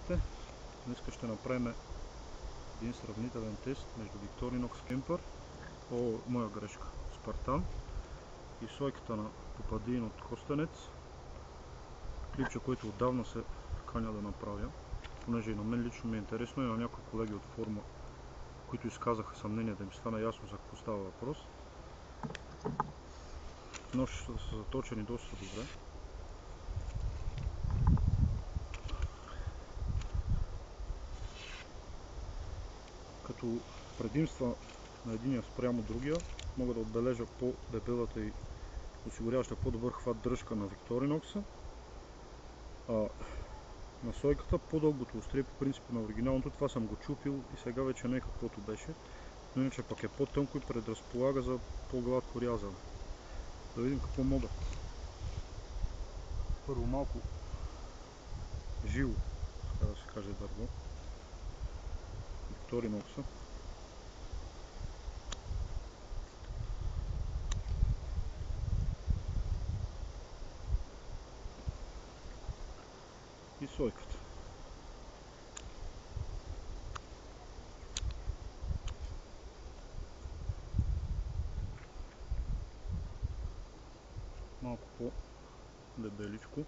Здравейте! Днес ще направим един сравнителен тест между Victorinox Kemper, моя грешка, Spartan и сойката на Попадин от Костенец. Клипче, което отдавна се каня да направя, понеже и на мен лично ми е интересно и на някои колеги от форума, които изказаха съмнение да им стане ясно за какво става въпрос. Ножичета са заточени доста добре. Като предимства на единия спрямо другия мога да отбележа по-дебелата и осигуряваща по-добър хват дръжка на Victorinox, а на сойката по-дългото острие по принципа на оригиналното. Това съм го чупил и сега вече не е каквото беше, но иначе пък е по-тънко и предразполага за по-гладко рязане. Да видим какво могат. Първо малко живо, така да се каже, дърво Victorinox. И сойката. Малко по-дебеличко.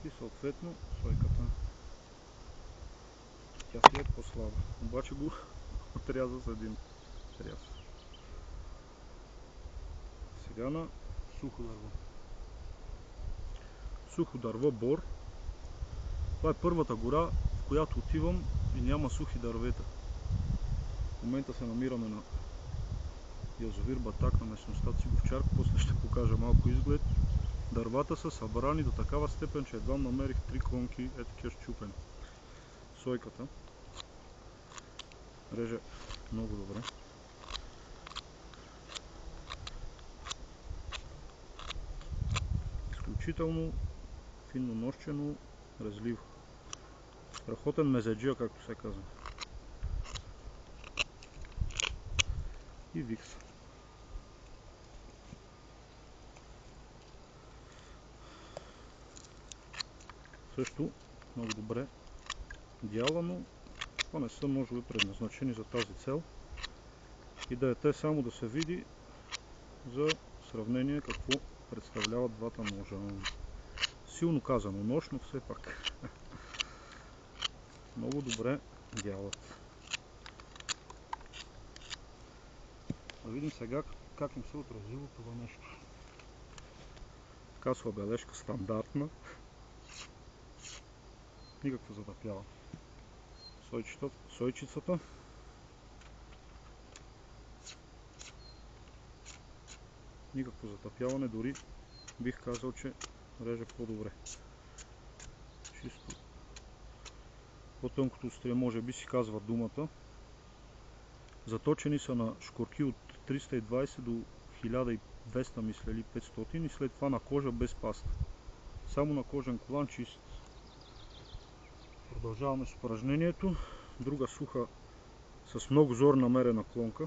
И съответно сойката, тя си е по-слаба, обаче го отряза с един ряз. Сега на сухо дърво. Сухо дърво бор. Това е първата гора, в която отивам и няма сухи дървета. В момента се намираме на язовир Батак, на местността Циговчарка. После ще покажа малко изглед. Дървата са събрани до такава степен, че едва намерих 3 клонки такива счупени. Сойката реже много добре. Изключително финно нощчено, резливо. Страхотен мезеджия, както се казва. И викс. Също много добре дялано. Това не са ножове предназначени за тази цел. Идеята е само да се види за сравнение какво представляват двата ножа. Силно казано нож, но все пак много добре дялат. Да видим сега как им се отразило това нещо. Касова бележка стандартна. Никакво затъпяване. Сойчицата. Никакво затъпяване, дори бих казал, че реже по-добре. Чисто по-тънкото острие, може би си казва думата. Заточени са на шкурки от 320 до 1200, мисля, или 500, и след това на кожа без паста. Само на кожен колан чист. Продължаваме с упражнението. Друга суха с много зор намерена клонка.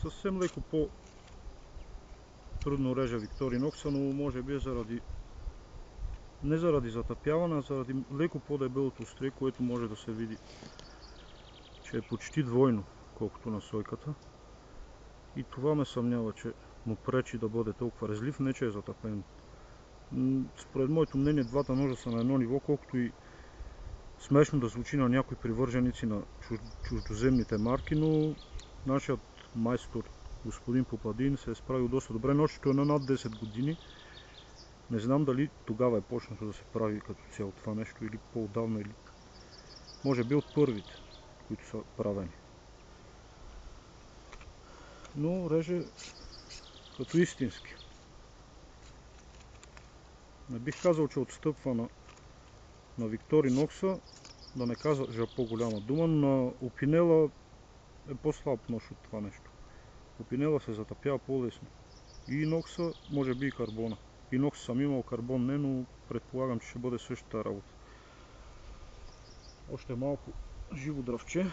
Съвсем леко по-трудно реже Victorinox, но може би е заради Не заради затъпяване, а заради леко по-дебелото острие, което може да се види, че е почти двойно, колкото на сойката. И това ме съмнява, че му пречи да бъде толкова резлив, не че е затъпен. Според моето мнение, двата ножа са на едно ниво, колкото и смешно да звучи на някои привърженици на чуждоземните марки, но нашият майстор, господин Попадин, се е справил доста добре. Ножичето е на над 10 години. Не знам дали тогава е почнато да се прави като цяло това нещо или по-отдавна, или може би от първите, които са правени. Но реже като истински. Не бих казал, че отстъпва на Victorinox, да не кажа по-голяма дума, но на Opinel е по-слаб нож от това нещо. Opinel се затъпява по-лесно. И Inox, може би и карбона. Inox съм имал, карбон не, но предполагам, че ще бъде същата работа. Още малко живо дръвче.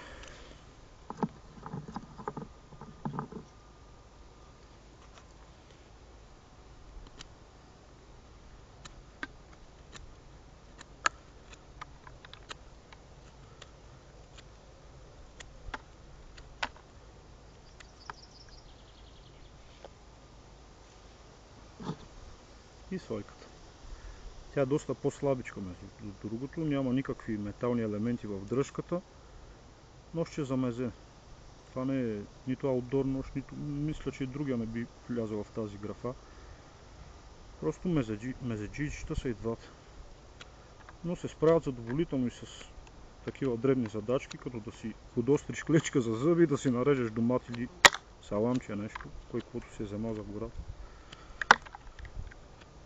И сойката. Тя е доста по-слабичка между другото, няма никакви метални елементи в дръжката. Ножче за мезе. Това не е нито аутдор нож, нито мисля, че и другия не би влязъл в тази графа. Просто мезеджичета са и двата. Но се справят задоволително и с такива дребни задачки, като да си подостриш клечка за зъби, да си нарежеш домат или саламче нещо, кой каквото си е вземал за гората.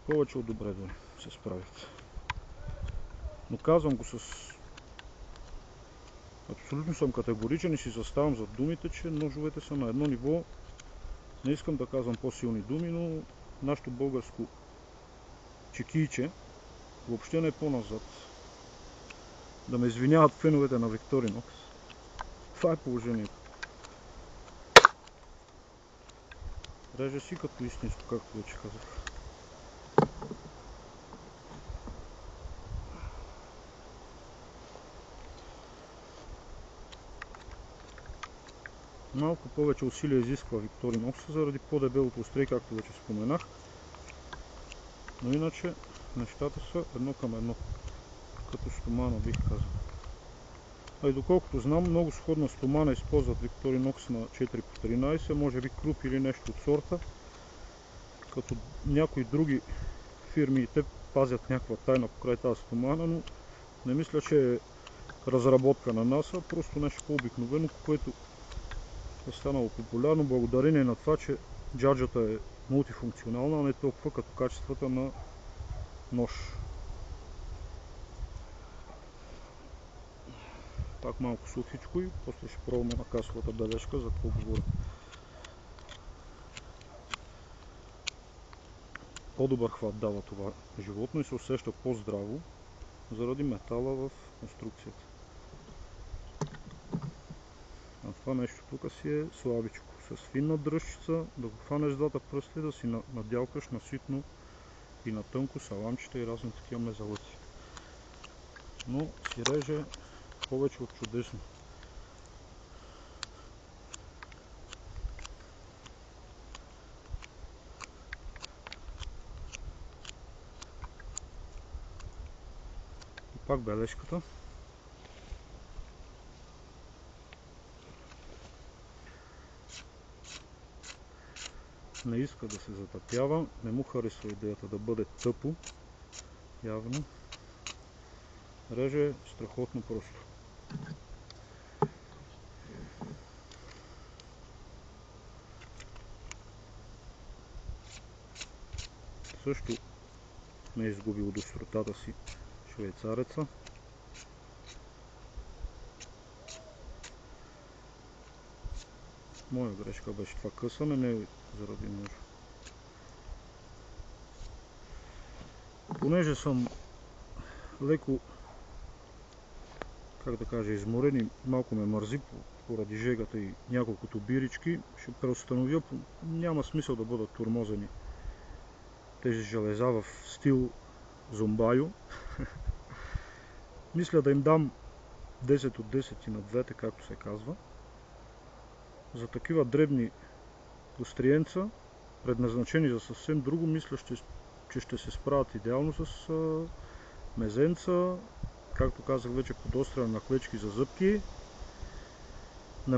Повече от добре дори се справят. Но казвам го с... Абсолютно съм категоричен и си заставам зад думите, че ножовете са на едно ниво. Не искам да казвам по-силни думи, но нашето българско чекийче въобще не е по-назад. Да ме извиняват феновете на Victorinox. Това е положението. Реже си като истинско, както вече казах. Малко повече усилия изисква Victorinox заради по-дебелото острие, както вече споменах. Но иначе нещата са едно към едно. Като стомана, бих казал. А и доколкото знам, много сходна стомана използват Victorinox на 4x13, може би Круп или нещо от сорта. Като някои други фирми и те пазят някаква тайна покрай тази стомана, но не мисля, че е разработка на NASA, просто нещо по-обикновено, което е станало популярно благодарение на това, че джаджата е мултифункционална, а не толкова като качествата на нож. Пак малко сухичко и после ще пробваме на касовата бележка за какво говоря. По-добър хват дава това животно и се усеща по-здраво заради метала в конструкцията. А това нещо тук си е слабичко. С финна дръжчица да го хванеш с двата пръста и да си надялкаш на ситно и на тънко саламчета и разни такива мезалъци. Но си реже повече от чудесно. И пак бележката. Не иска да се затъпява, не му харесва идеята да бъде тъпо, явно. Реже страхотно просто. Също не е изгубил от остротата си швейцареца. Моя грешка беше това късане, не заради ножа. Понеже съм леко, как да кажа, изморен и малко ме мързи поради жегата и няколкото бирички, ще преустановя, няма смисъл да бъдат тормозени тези железа в стил зомбайо. Мисля да им дам 10 от 10 и на двете, както се казва. За такива дребни остриенца, предназначени за съвсем друго, мисля, че ще се справят идеално с мезенца, както казах вече, подостряне на клечки за зъбки. Не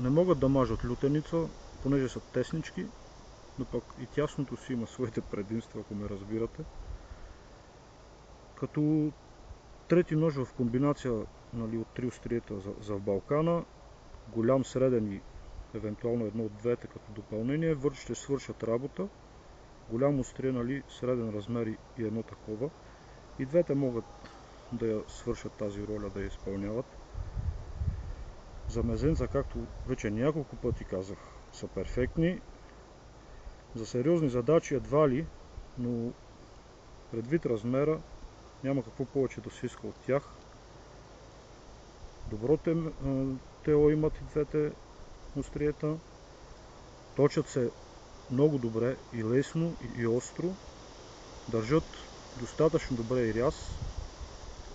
могат да мажат лютеница, понеже са теснички, но пък и тясното си има своите предимства, ако ме разбирате. Като трети нож в комбинация, нали, от 3 остриета за в Балкана, голям, среден и евентуално едно от двете като допълнение, ще свършат работа. Голямо острие, нали, среден размер и едно такова. И двете могат да я свършат тази роля, да я изпълняват. За мезенца, както вече няколко пъти казах, са перфектни. За сериозни задачи едва ли, но предвид размера няма какво повече да се иска от тях. Добро тело имат и двете остриета. Точат се много добре и лесно и остро. Държат достатъчно добре и ряз.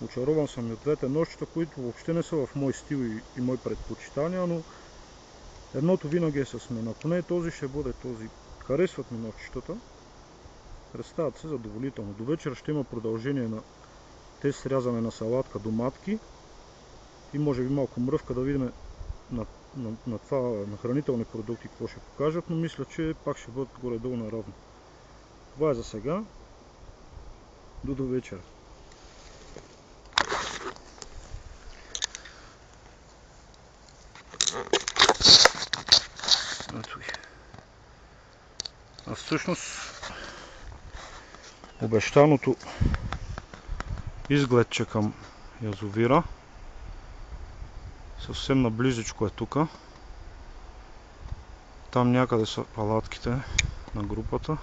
Очарован съм и от двете ножчета, които въобще не са в мой стил и мои предпочитания, но едното винаги е с мен. Ако не е този, ще бъде този. Харесват ми ножчетата. Представят се задоволително. До вечера ще има продължение на тези срязане на салатка, доматки и може би малко мръвка, да видим на това, на хранителни продукти какво ще покажат, но мисля, че пак ще бъдат горе-долу наравно. Това е за сега. До вечера. А всъщност обещаното изгледче към язовира съвсем наблизичко е тук. Там някъде са палатките на групата.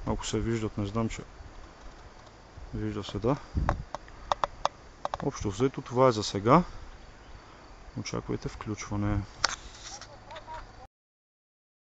Ако се виждат, не знам, че вижда се, да. Общо взето това е за сега. Очаквайте включване.